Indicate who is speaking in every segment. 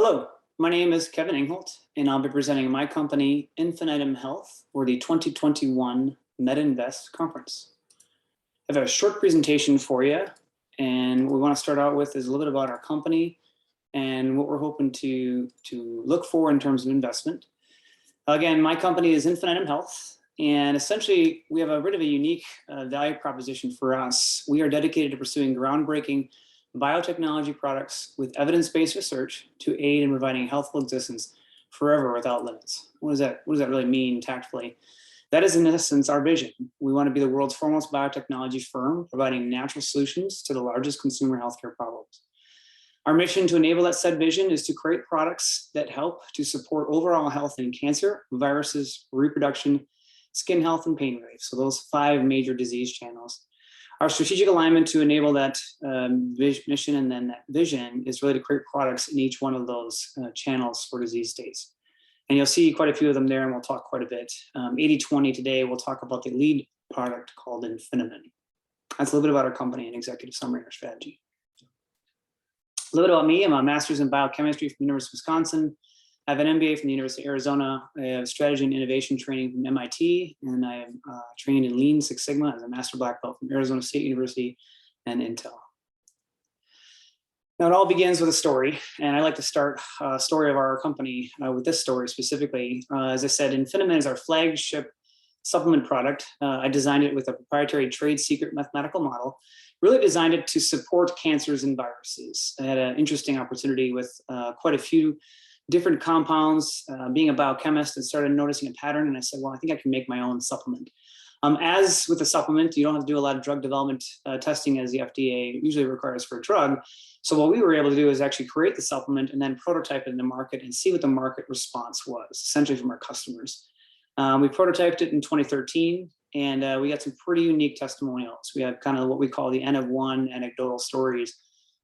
Speaker 1: Hello, my name is Kevin Engholt, and I'll be presenting my company, Infinitum Health, for the 2021 MetaInvest Conference. I have a short presentation for you, and what we want to start out with is a little bit about our company and what we're hoping to look for in terms of investment. Again, my company is Infinitum Health, and essentially we have a bit of a unique value proposition for us. We are dedicated to pursuing groundbreaking biotechnology products with evidence-based research to aid in providing healthful existence forever without limits. What does that really mean tactfully? That is in essence our vision. We want to be the world's foremost biotechnology firm, providing natural solutions to the largest consumer healthcare problems. Our mission to enable that said vision is to create products that help to support overall health in cancer, viruses, reproduction, skin health, and pain relief. So those 5 major disease channels. Our strategic alignment to enable that mission and then that vision is really to create products in each one of those channels for disease states. And you'll see quite a few of them there, and we'll talk quite a bit. 80/20 today, we'll talk about the lead product called Infinitum. That's a little bit about our company and executive summary and our strategy. A little bit about me. I'm a master's in biochemistry from the University of Wisconsin. I have an MBA from the University of Arizona. I have strategy and innovation training from MIT, and I am trained in Lean Six Sigma as a master black belt from Arizona State University and Intel. Now, it all begins with a story, and I like to start a story of our company with this story specifically. As I said, Infinitum is our flagship supplement product. I designed it with a proprietary trade secret mathematical model, really designed it to support cancers and viruses. I had an interesting opportunity with quite a few different compounds, being a biochemist, and started noticing a pattern. And I said, well, I think I can make my own supplement. As with the supplement, you don't have to do a lot of drug development testing as the FDA usually requires for a drug. So what we were able to do is actually create the supplement and then prototype it in the market and see what the market response was, essentially from our customers. We prototyped it in 2013, and we got some pretty unique testimonials. We have kind of what we call the N of 1 anecdotal stories.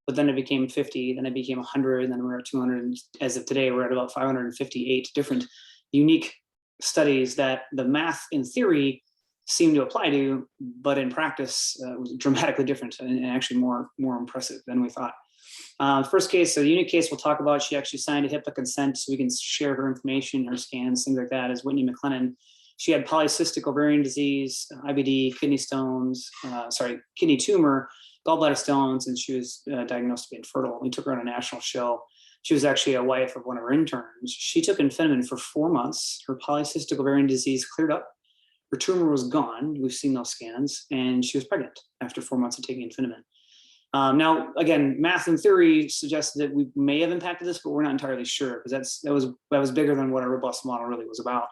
Speaker 1: But then it became 50, then it became 100, and then we're at 200. And as of today, we're at about 558 different unique studies that the math in theory seemed to apply to, but in practice was dramatically different and actually more impressive than we thought. First case, so the unique case we'll talk about, she actually signed a HIPAA consent so we can share her information, her scans, things like that, is Whitney McLennan. She had polycystic ovarian disease, IBD, kidney tumor, gallbladder stones, and she was diagnosed to be infertile. We took her on a national show. She was actually a wife of one of our interns. She took Infinitum for 4 months. Her polycystic ovarian disease cleared up. Her tumor was gone. We've seen those scans, and she was pregnant after 4 months of taking Infinitum. Now, again, math and theory suggests that we may have impacted this, but we're not entirely sure because that was bigger than what our robust model really was about.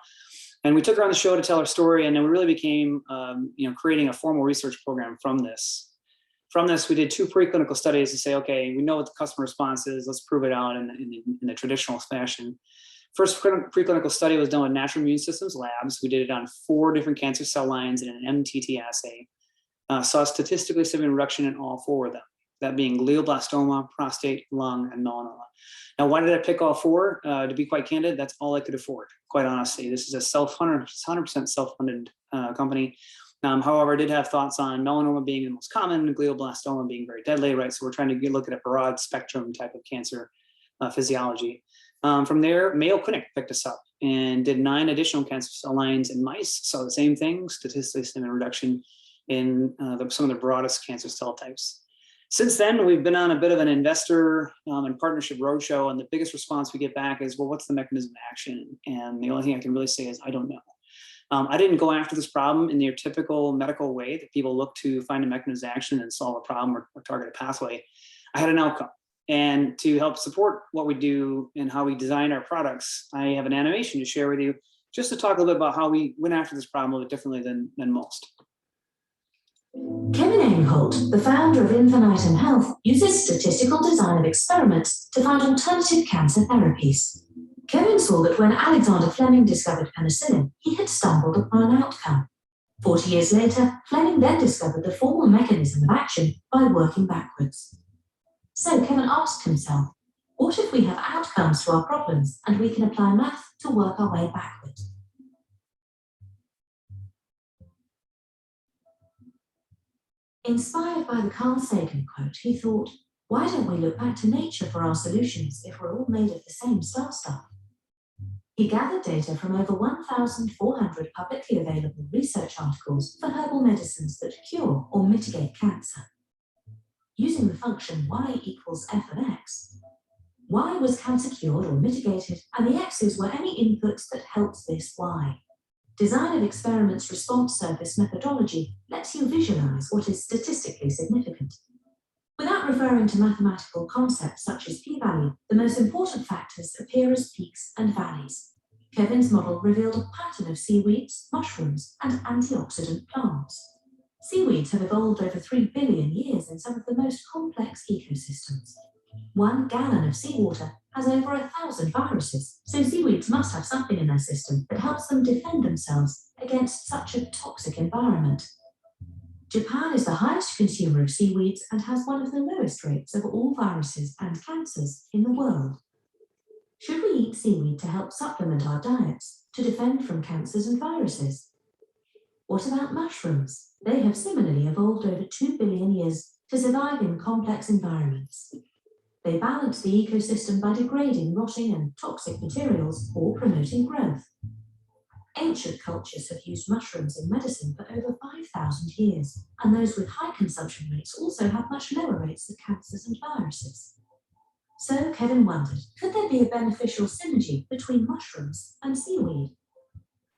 Speaker 1: And we took her on the show to tell her story, and then we really became, creating a formal research program from this. From this, we did 2 preclinical studies to say, okay, we know what the customer response is. Let's prove it out in the traditional fashion. First preclinical study was done with Natural Immune Systems labs. We did it on 4 different cancer cell lines in an MTT assay. Saw a statistically significant reduction in all 4 of them, that being glioblastoma, prostate, lung, and melanoma. Now, why did I pick all 4? To be quite candid, that's all I could afford, quite honestly. This is a 100% self-funded company. However, I did have thoughts on melanoma being the most common, glioblastoma being very deadly, right? So we're trying to look at a broad spectrum type of cancer physiology. From there, Mayo Clinic picked us up and did 9 additional cancer cell lines in mice. Saw the same thing, statistically significant reduction in some of the broadest cancer cell types. Since then, we've been on a bit of an investor and partnership roadshow, and the biggest response we get back is, well, what's the mechanism of action? And the only thing I can really say is, I don't know. I didn't go after this problem in your typical medical way that people look to find a mechanism of action and solve a problem or target a pathway. I had an outcome. And to help support what we do and how we design our products, I have an animation to share with you just to talk a little bit about how we went after this problem a little bit differently than most.
Speaker 2: Kevin Engholt, the founder of Infinitum Health, uses statistical design of experiments to find alternative cancer therapies. Kevin saw that when Alexander Fleming discovered penicillin, he had stumbled upon an outcome. 40 years later, Fleming then discovered the formal mechanism of action by working backwards. So Kevin asked himself, what if we have outcomes to our problems and we can apply math to work our way backwards? Inspired by the Carl Sagan quote, he thought, Why don't we look back to nature for our solutions if we're all made of the same star stuff? He gathered data from over 1,400 publicly available research articles for herbal medicines that cure or mitigate cancer. Using the function y equals f of x, y was cancer cured or mitigated, and the x's were any inputs that helped this y. Design of experiments response surface methodology lets you visualize what is statistically significant. Without referring to mathematical concepts such as p-value, the most important factors appear as peaks and valleys. Kevin's model revealed a pattern of seaweeds, mushrooms, and antioxidant plants. Seaweeds have evolved over 3 billion years in some of the most complex ecosystems. 1 gallon of seawater has over 1,000 viruses, so seaweeds must have something in their system that helps them defend themselves against such a toxic environment. Japan is the highest consumer of seaweeds and has one of the lowest rates of all viruses and cancers in the world. Should we eat seaweed to help supplement our diets to defend from cancers and viruses? What about mushrooms? They have similarly evolved over 2 billion years to survive in complex environments. They balance the ecosystem by degrading rotting and toxic materials or promoting growth. Ancient cultures have used mushrooms in medicine for over 5,000 years, and those with high consumption rates also have much lower rates of cancers and viruses. So Kevin wondered, could there be a beneficial synergy between mushrooms and seaweed?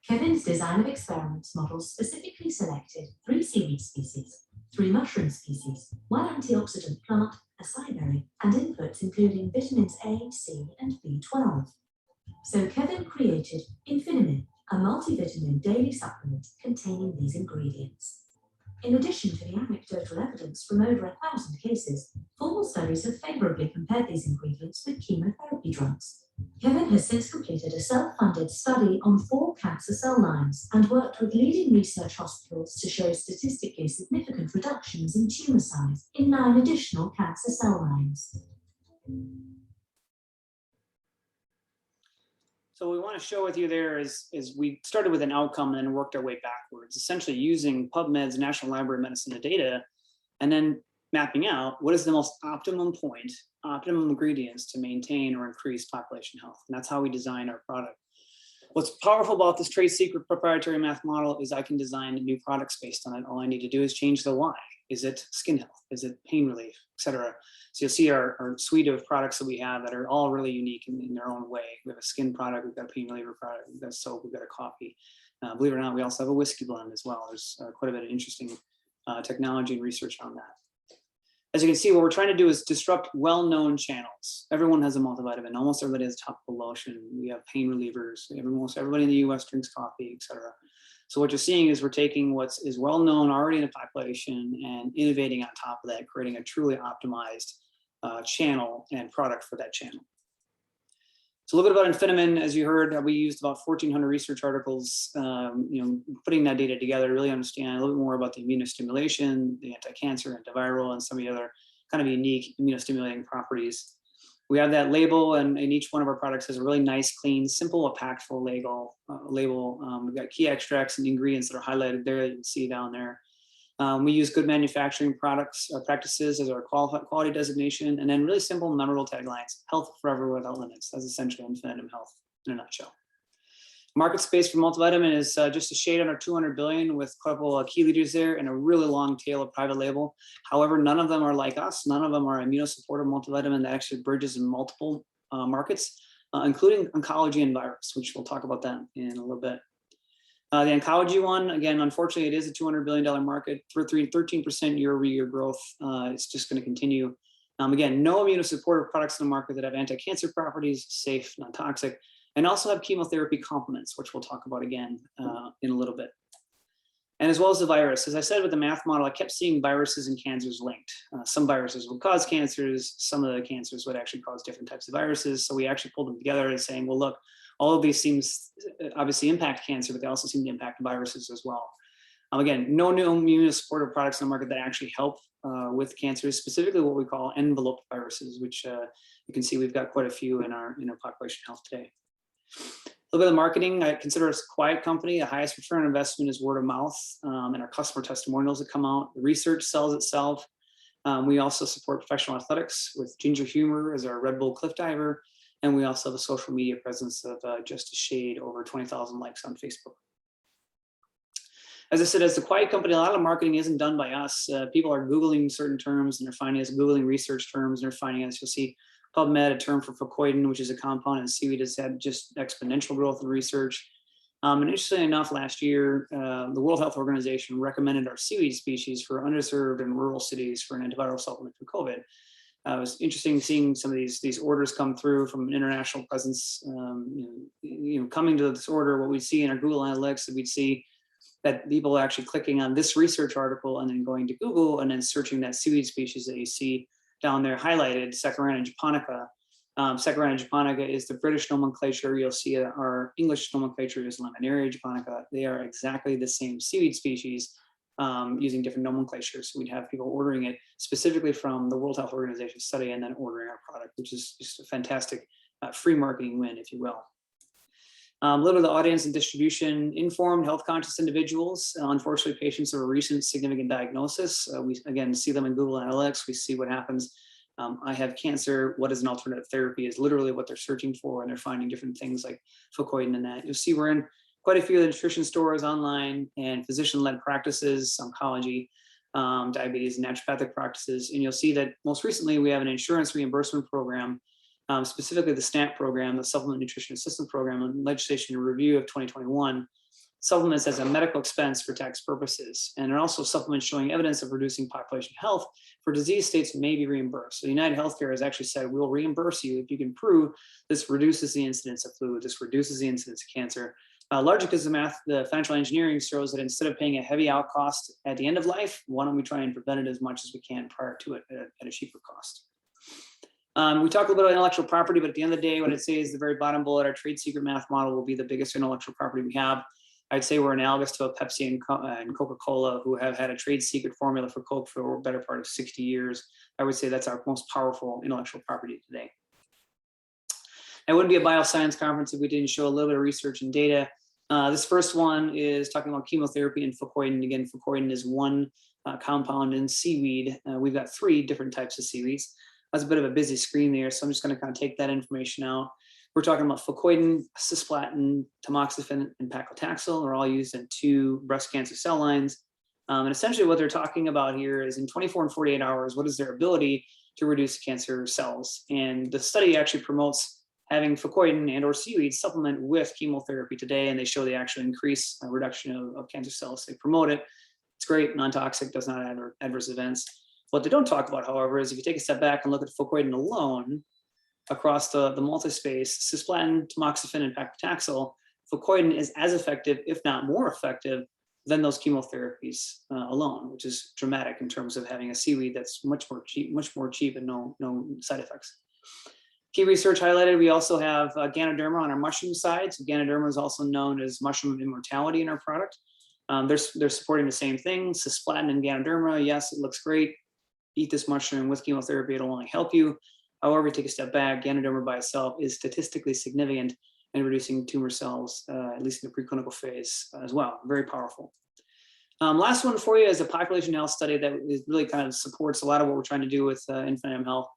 Speaker 2: Kevin's design of experiments models specifically selected 3 seaweed species, 3 mushroom species, 1 antioxidant plant, acai berry, and inputs including vitamins A, C, and B12. So Kevin created Infinitum, a multivitamin daily supplement containing these ingredients. In addition to the anecdotal evidence from over 1,000 cases, formal studies have favorably compared these ingredients with chemotherapy drugs. Kevin has since completed a self-funded study on 4 cancer cell lines and worked with leading research hospitals to show statistically significant reductions in tumor size in 9 additional cancer cell lines.
Speaker 1: So what we want to show with you there is we started with an outcome and then worked our way backwards, essentially using PubMed's National Library of Medicine data, and then mapping out what is the most optimum point, optimum ingredients to maintain or increase population health. And that's how we design our product. What's powerful about this trade secret proprietary math model is I can design new products based on it. All I need to do is change the why. Is it skin health? Is it pain relief, et cetera? So you'll see our suite of products that we have that are all really unique in their own way. We have a skin product, we've got a pain reliever product, we've got soap, we've got a coffee. Believe it or not, we also have a whiskey blend as well. There's quite a bit of interesting technology and research on that. As you can see, what we're trying to do is disrupt well-known channels. Everyone has a multivitamin. Almost everybody has topical lotion. We have pain relievers. Almost everybody in the US drinks coffee, et cetera. So what you're seeing is we're taking what is well-known already in the population and innovating on top of that, creating a truly optimized channel and product for that channel. So a little bit about Infinitum, as you heard, we used about 1,400 research articles, putting that data together to really understand a little bit more about the immunostimulation, the anti-cancer, antiviral, and some of the other kind of unique immunostimulating properties. We have that label, and each one of our products has a really nice, clean, simple, impactful label. We've got key extracts and ingredients that are highlighted there that you can see down there. We use good manufacturing practices as our quality designation, and then really simple, memorable taglines: health forever without limits. That's essentially Infinitum Health in a nutshell. Market space for multivitamin is just a shade under 200 billion, with a couple of key leaders there and a really long tail of private label. However, none of them are like us. None of them are immunosupportive multivitamin that actually bridges in multiple markets, including oncology and virus, which we'll talk about that in a little bit. The oncology one, again, unfortunately, it is a $200 billion market for 13% year-over-year growth. It's just going to continue. Again, no immunosupportive products in the market that have anti-cancer properties, safe, non-toxic, and also have chemotherapy complements, which we'll talk about again in a little bit. And as well as the virus. As I said with the math model, I kept seeing viruses and cancers linked. Some viruses would cause cancers. Some of the cancers would actually cause different types of viruses. So we actually pulled them together and saying, well, look, all of these seems obviously impact cancer, but they also seem to impact viruses as well. Again, no new immunosupportive products in the market that actually help with cancers, specifically what we call enveloped viruses, which you can see we've got quite a few in our population health today. A little bit of marketing. I consider us a quiet company. The highest return on investment is word of mouth and our customer testimonials that come out. The research sells itself. We also support professional athletics with Ginger Humor as our Red Bull cliff diver. And we also have a social media presence of just a shade over 20,000 likes on Facebook. As I said, as a quiet company, a lot of marketing isn't done by us. People are Googling certain terms and they're finding us, Googling research terms, and they're finding us. You'll see PubMed, a term for Fucoidan, which is a compound in seaweed, has had just exponential growth in research. And interestingly enough, last year, the World Health Organization recommended our seaweed species for underserved and rural cities for an antiviral supplement for COVID. It was interesting seeing some of these orders come through from an international presence. Coming to this order, what we see in our Google Analytics, we'd see that people are actually clicking on this research article and then going to Google and then searching that seaweed species that you see down there highlighted, Saccharina japonica. Saccharina japonica is the British nomenclature. You'll see our English nomenclature is Laminaria japonica. They are exactly the same seaweed species using different nomenclatures. So we'd have people ordering it specifically from the World Health Organization study and then ordering our product, which is just a fantastic free marketing win, if you will. A little bit of the audience and distribution: informed, health conscious individuals. Unfortunately, patients of a recent significant diagnosis. We again see them in Google Analytics. We see what happens. I have cancer. What is an alternative therapy is literally what they're searching for, and they're finding different things like Fucoidan and that. You'll see we're in quite a few of the nutrition stores online and physician-led practices, oncology, diabetes, and naturopathic practices. And you'll see that most recently we have an insurance reimbursement program, specifically the SNAP program, the Supplement Nutrition Assistance Program, and legislation review of 2021, supplements as a medical expense for tax purposes. And are also supplements showing evidence of reducing population health for disease states may be reimbursed. So United Healthcare has actually said, we'll reimburse you if you can prove this reduces the incidence of flu, this reduces the incidence of cancer. Largely because the financial engineering shows that instead of paying a heavy out cost at the end of life, why don't we try and prevent it as much as we can prior to it at a cheaper cost. We talk a little bit about intellectual property, but at the end of the day, what I'd say is the very bottom bullet, our trade secret math model will be the biggest intellectual property we have. I'd say we're analogous to a Pepsi and Coca-Cola, who have had a trade secret formula for Coke for a better part of 60 years. I would say that's our most powerful intellectual property today. It wouldn't be a bioscience conference if we didn't show a little bit of research and data. This first one is talking about chemotherapy and Fucoidan. Again, Fucoidan is one compound in seaweed. We've got 3 different types of seaweeds. That's a bit of a busy screen there, so I'm just going to kind of take that information out. We're talking about Fucoidan, cisplatin, tamoxifen, and paclitaxel. They're all used in 2 breast cancer cell lines. And essentially what they're talking about here is in 24 and 48 hours, what is their ability to reduce cancer cells? And the study actually promotes having Fucoidan and or seaweed supplement with chemotherapy today, and they show the actual increase reduction of cancer cells. They promote it. It's great, non-toxic, does not have adverse events. What they don't talk about, however, is if you take a step back and look at Fucoidan alone across the multi-space, cisplatin, tamoxifen, and paclitaxel, Fucoidan is as effective, if not more effective, than those chemotherapies alone, which is dramatic in terms of having a seaweed that's much more cheap and no side effects. Key research highlighted, we also have Ganoderma on our mushroom side. So Ganoderma is also known as mushroom immortality in our product. They're supporting the same thing, cisplatin and Ganoderma. Yes, it looks great. Eat this mushroom with chemotherapy, it'll only help you. However, take a step back, Ganoderma by itself is statistically significant in reducing tumor cells, at least in the preclinical phase as well. Very powerful. Last one for you is a population health study that really kind of supports a lot of what we're trying to do with Infinitum Health.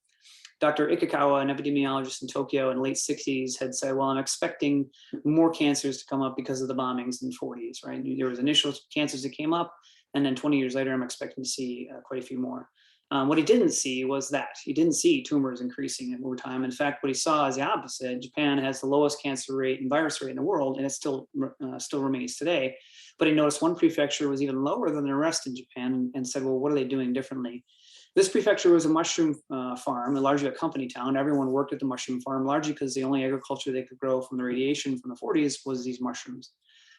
Speaker 1: Dr. Ikikawa, an epidemiologist in Tokyo in the late 60s, had said, well, I'm expecting more cancers to come up because of the bombings in the 40s, right? There was initial cancers that came up, and then 20 years later, I'm expecting to see quite a few more. What he didn't see was that. He didn't see tumors increasing over time. In fact, what he saw is the opposite. Japan has the lowest cancer rate and virus rate in the world, and it still remains today. But he noticed one prefecture was even lower than the rest in Japan and said, well, what are they doing differently? This prefecture was a mushroom farm, largely a company town. Everyone worked at the mushroom farm, largely because the only agriculture they could grow from the radiation from the 40s was these mushrooms.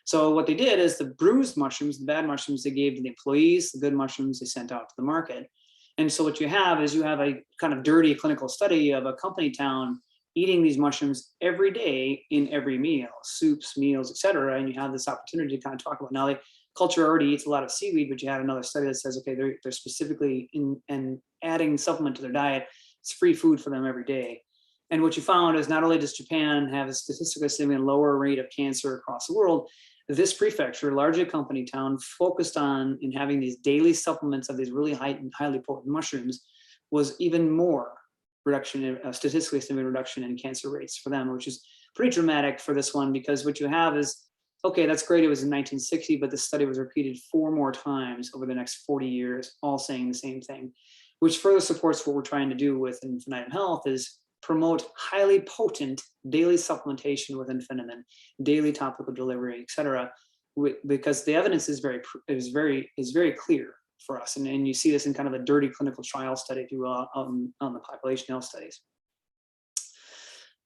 Speaker 1: So what they did is the bruised mushrooms, the bad mushrooms, they gave to the employees, the good mushrooms they sent out to the market. And so what you have is you have a kind of dirty clinical study of a company town eating these mushrooms every day in every meal, soups, meals, et cetera. And you have this opportunity to kind of talk about, now the culture already eats a lot of seaweed, but you had another study that says, okay, they're specifically in adding supplement to their diet. It's free food for them every day. And what you found is not only does Japan have a statistically significant lower rate of cancer across the world, This prefecture, largely a company town, focused on in having these daily supplements of these really highly potent mushrooms, was even more reduction in statistically significant reduction in cancer rates for them, which is pretty dramatic for this one, because what you have is, okay, that's great, it was in 1960, but the study was repeated 4 more times over the next 40 years, all saying the same thing, which further supports what we're trying to do with Infinitum Health, is promote highly potent daily supplementation with Infinitum, daily topical delivery, et cetera, because the evidence is very clear for us. And you see this in kind of a dirty clinical trial study, if you will, on the population health studies.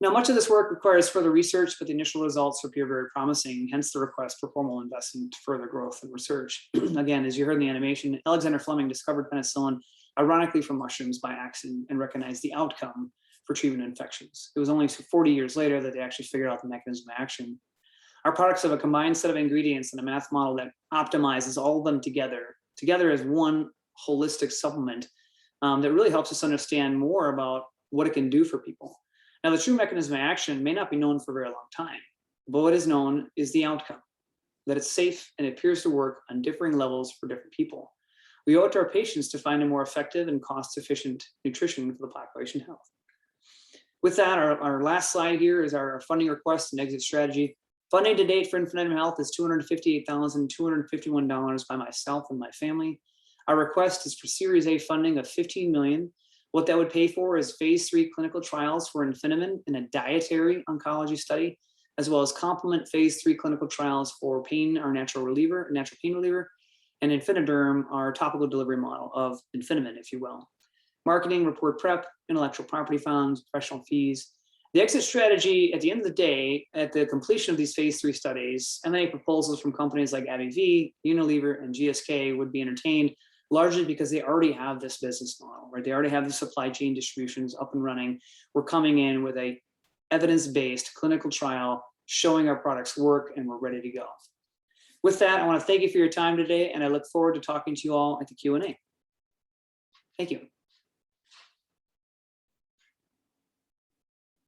Speaker 1: Now, much of this work requires further research, but the initial results appear very promising, hence the request for formal investment to further growth and research. Again, as you heard in the animation, Alexander Fleming discovered penicillin, ironically from mushrooms by accident, and recognized the outcome for treatment of infections. It was only 40 years later that they actually figured out the mechanism of action. Our products have a combined set of ingredients and a math model that optimizes all of them together as one holistic supplement that really helps us understand more about what it can do for people. Now, the true mechanism of action may not be known for a very long time, but what is known is the outcome, that it's safe and it appears to work on differing levels for different people. We owe it to our patients to find a more effective and cost-efficient nutrition for the population health. With that, our last slide here is our funding request and exit strategy. Funding to date for Infinitum Health is $258,251 by myself and my family. Our request is for Series A funding of $15 million. What that would pay for is phase 3 clinical trials for Infinitum in a dietary oncology study, as well as complement phase 3 clinical trials for pain, our natural pain reliever, and Infiniderm, our topical delivery model of Infinitum, if you will. Marketing, report prep, intellectual property funds, professional fees. The exit strategy, at the end of the day, at the completion of these phase 3 studies, M&A proposals from companies like AbbVie, Unilever, and GSK would be entertained, largely because they already have this business model, right? They already have the supply chain distributions up and running. We're coming in with a evidence-based clinical trial showing our products work, and we're ready to go. With that, I want to thank you for your time today, and I look forward to talking to you all at the Q&A. Thank you.